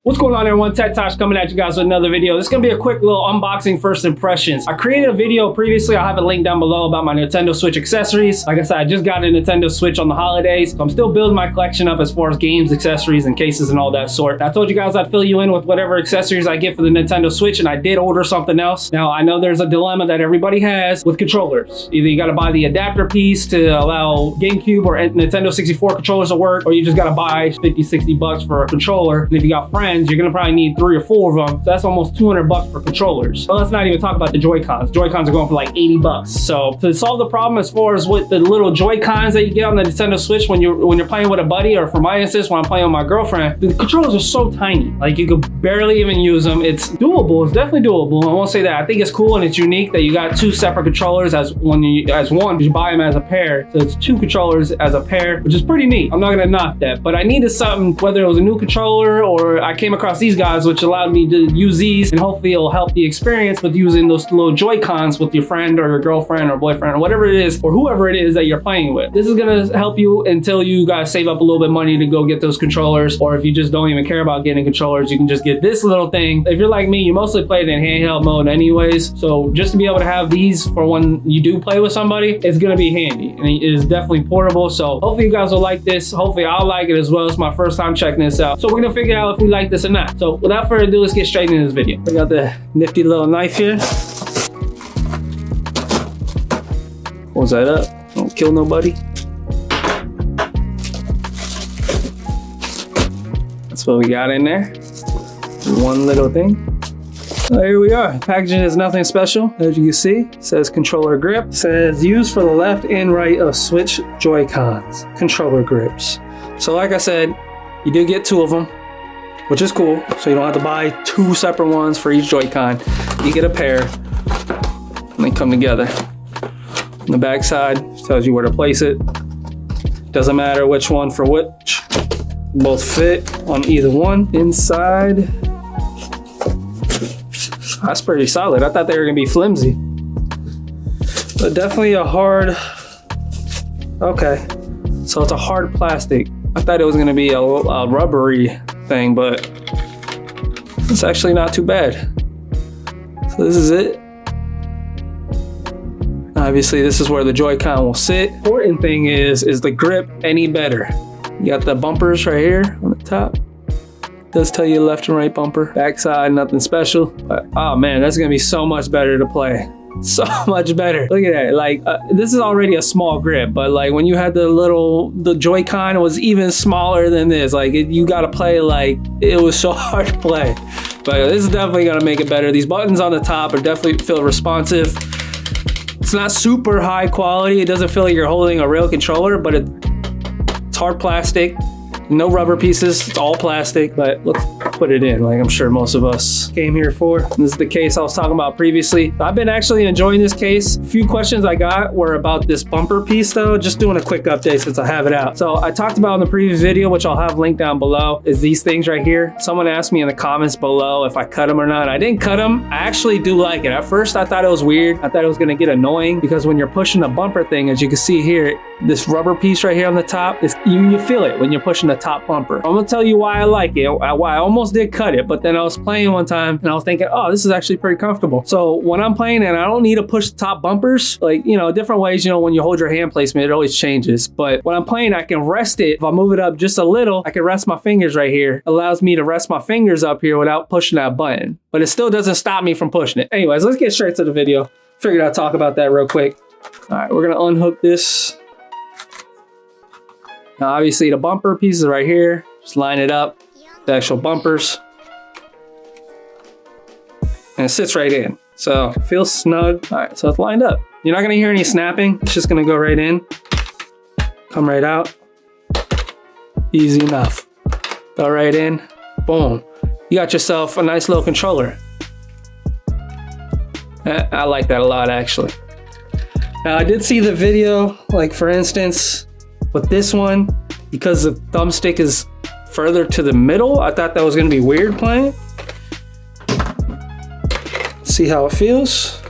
What's going on, everyone? Tosh coming at you guys with another video. This is gonna be a quick little unboxing first impressions. I created a video previously, I'll have a link down below, about my Nintendo Switch accessories. Like I said, I just got a Nintendo Switch on the holidays, so I'm still building my collection up as far as games, accessories, and cases and all that sort. I told you guys I'd fill you in with whatever accessories I get for the Nintendo Switch, and I did order something else. Now, I know there's a dilemma that everybody has with controllers. Either you gotta buy the adapter piece to allow GameCube or Nintendo 64 controllers to work, or you just gotta buy 50, 60 bucks for a controller. And if you got friends, you're gonna probably need 3 or 4 of them. So that's almost 200 bucks for controllers. But let's not even talk about the Joy-Cons. Joy-Cons are going for like 80 bucks. So to solve the problem as far as with the little Joy-Cons that you get on the Nintendo Switch when you're playing with a buddy, or for my instance, when I'm playing with my girlfriend, the controllers are so tiny. Like you could barely even use them. It's doable. It's definitely doable. I won't say that. I think it's cool and it's unique that you got 2 separate controllers as one. You buy them as a pair. So it's 2 controllers as a pair, which is pretty neat. I'm not gonna knock that, but I needed something, whether it was a new controller or I came across these guys, which allowed me to use these, and hopefully it'll help the experience with using those little Joy-Cons with your friend or your girlfriend or boyfriend or whatever it is, or whoever it is that you're playing with. This is gonna help you until you guys save up a little bit of money to go get those controllers, or if you just don't even care about getting controllers, you can just get this little thing. If you're like me, you mostly play it in handheld mode anyways, so just to be able to have these for when you do play with somebody, it's gonna be handy, and it is definitely portable. So hopefully you guys will like this. Hopefully I'll like it as well. It's my first time checking this out, so we're gonna figure out if we like this or not. So without further ado, let's get straight into this video. We got the nifty little knife here. Close that up. Don't kill nobody. That's what we got in there. One little thing. So here we are. Packaging is nothing special. As you can see, it says controller grip. It says used for the left and right of Switch Joy-Cons. Controller grips. So like I said, you do get 2 of them, which is cool. So you don't have to buy 2 separate ones for each Joy-Con. You get a pair and they come together. On the back side tells you where to place it. Doesn't matter which one for which. Both fit on either one. Inside, that's pretty solid. I thought they were gonna be flimsy, but definitely a hard, okay. So it's a hard plastic. I thought it was gonna be a rubbery thing, but it's actually not too bad. So this is it. Obviously this is where the Joy-Con will sit. Important thing is the grip any better? You got the bumpers right here on the top. It does tell you left and right bumper. Backside, nothing special. But oh man, that's gonna be so much better to play. So much better. Look at that. Like this is already a small grip, but like when you had the Joy-Con, it was even smaller than this. Like you gotta play like it was so hard to play. But this is definitely gonna make it better. These buttons on the top are definitely feel responsive. It's not super high quality. It doesn't feel like you're holding a real controller, but it's hard plastic. No rubber pieces, it's all plastic, but let's put it in like I'm sure most of us came here for. This is the case I was talking about previously. I've been actually enjoying this case. A few questions I got were about this bumper piece though, just doing a quick update since I have it out. So I talked about in the previous video, which I'll have linked down below, is these things right here. Someone asked me in the comments below if I cut them or not. I didn't cut them. I actually do like it. At first I thought it was weird. I thought it was gonna get annoying because when you're pushing the bumper thing, as you can see here, this rubber piece right here on the top, you feel it when you're pushing the top bumper. I'm gonna tell you why I like it, why I almost did cut it, but then I was playing one time and I was thinking, oh, this is actually pretty comfortable. So when I'm playing and I don't need to push the top bumpers, like, you know, different ways, you know, when you hold your hand placement, it always changes. But when I'm playing, I can rest it. If I move it up just a little, I can rest my fingers right here. It allows me to rest my fingers up here without pushing that button. But it still doesn't stop me from pushing it. Anyways, let's get straight to the video. Figured I'd talk about that real quick. All right, we're gonna unhook this. Now, obviously the bumper pieces right here, just line it up, the actual bumpers, and it sits right in. So it feels snug. All right, so it's lined up. You're not gonna hear any snapping. It's just gonna go right in, come right out. Easy enough. Go right in, boom. You got yourself a nice little controller. I like that a lot, actually. Now, I did see the video, like for instance, with this one, because the thumbstick is further to the middle, I thought that was gonna be weird playing. See how it feels.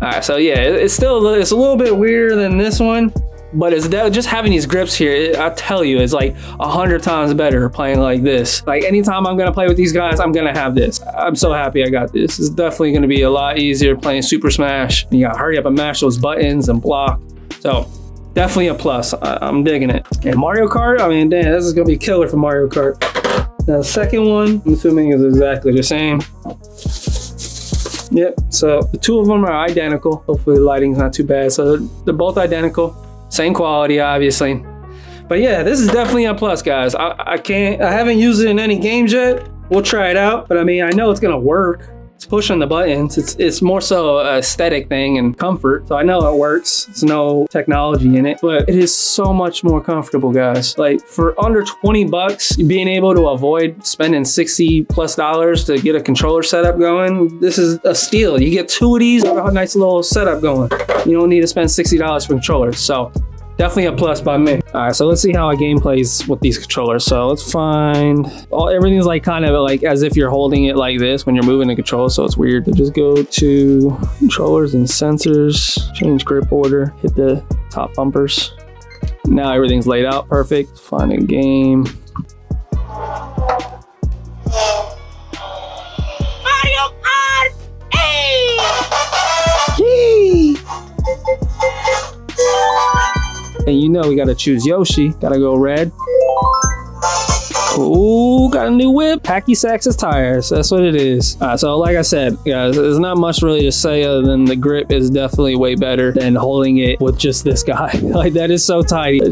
All right, so yeah, it's a little bit weirder than this one, but it's just having these grips here, I tell you, it's like 100 times better playing like this. Like anytime I'm gonna play with these guys, I'm gonna have this. I'm so happy I got this. It's definitely gonna be a lot easier playing Super Smash. You gotta hurry up and mash those buttons and block. So definitely a plus. I'm digging it. And Mario Kart, I mean, damn, this is gonna be killer for Mario Kart. Now the second one, I'm assuming is exactly the same. Yep, so the two of them are identical. Hopefully the lighting's not too bad. So they're both identical, same quality, obviously. But yeah, this is definitely a plus, guys. I haven't used it in any games yet. We'll try it out, but I mean, I know it's gonna work. It's pushing the buttons. It's more so an aesthetic thing and comfort. So I know it works. There's no technology in it, but it is so much more comfortable, guys. Like for under 20 bucks, being able to avoid spending $60+ to get a controller setup going, this is a steal. You get two of these, a nice little setup going. You don't need to spend $60 for controllers. So definitely a plus by me. All right, so let's see how a game plays with these controllers. So let's find, everything's like kind of like as if you're holding it like this when you're moving the controller, so it's weird. So just go to controllers and sensors, change grip order, hit the top bumpers. Now everything's laid out perfect. Find a game. Mario Kart! Hey! Yee! And you know we gotta choose Yoshi. Gotta go red. Ooh, got a new whip. Hacky Sax's tires. That's what it is. So like I said, guys, there's not much really to say other than the grip is definitely way better than holding it with just this guy. Like that is so tight. I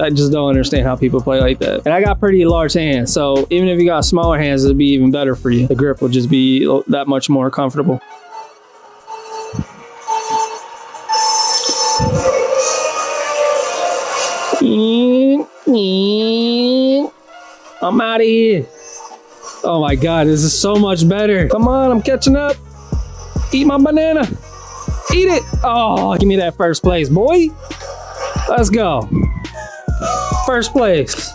just don't understand how people play like that. And I got pretty large hands, so even if you got smaller hands, it'd be even better for you. The grip will just be that much more comfortable. I'm out of here. Oh my God, this is so much better. Come on, I'm catching up. Eat my banana. Eat it. Oh, give me that first place, boy. Let's go. First place.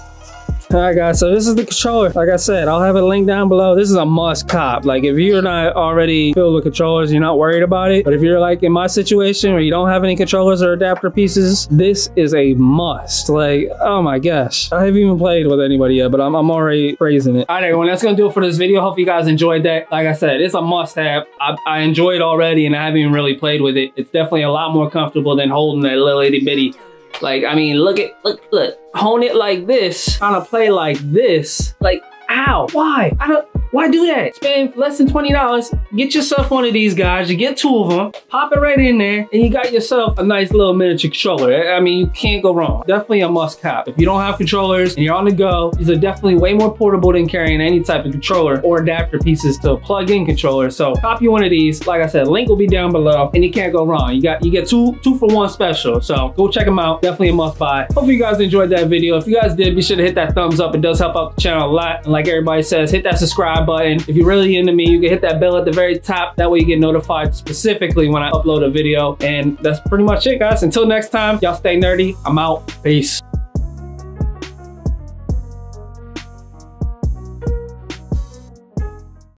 All right, guys, so this is the controller. Like I said, I'll have it linked down below. This is a must cop. Like if you're not already filled with controllers, you're not worried about it. But if you're like in my situation where you don't have any controllers or adapter pieces, this is a must. Like, oh my gosh. I haven't even played with anybody yet, but I'm already praising it. All right, everyone, that's gonna do it for this video. Hope you guys enjoyed that. Like I said, it's a must have. I enjoy it already and I haven't even really played with it. It's definitely a lot more comfortable than holding that little itty bitty. Like, I mean, look, hone it like this, trying to play like this. Like, ow, why? Why do that? Spend less than $20, get yourself one of these guys, you get two of them, pop it right in there, and you got yourself a nice little miniature controller. I mean, you can't go wrong. Definitely a must have. If you don't have controllers and you're on the go, these are definitely way more portable than carrying any type of controller or adapter pieces to plug in controllers. So copy one of these. Like I said, link will be down below and you can't go wrong. You get two for one special. So go check them out. Definitely a must buy. Hopefully you guys enjoyed that video. If you guys did, be sure to hit that thumbs up. It does help out the channel a lot. And like everybody says, hit that subscribe button. If you're really into me, you can hit that bell at the very top. That way you get notified specifically when I upload a video. And that's pretty much it, guys. Until next time, y'all stay nerdy. I'm out. Peace.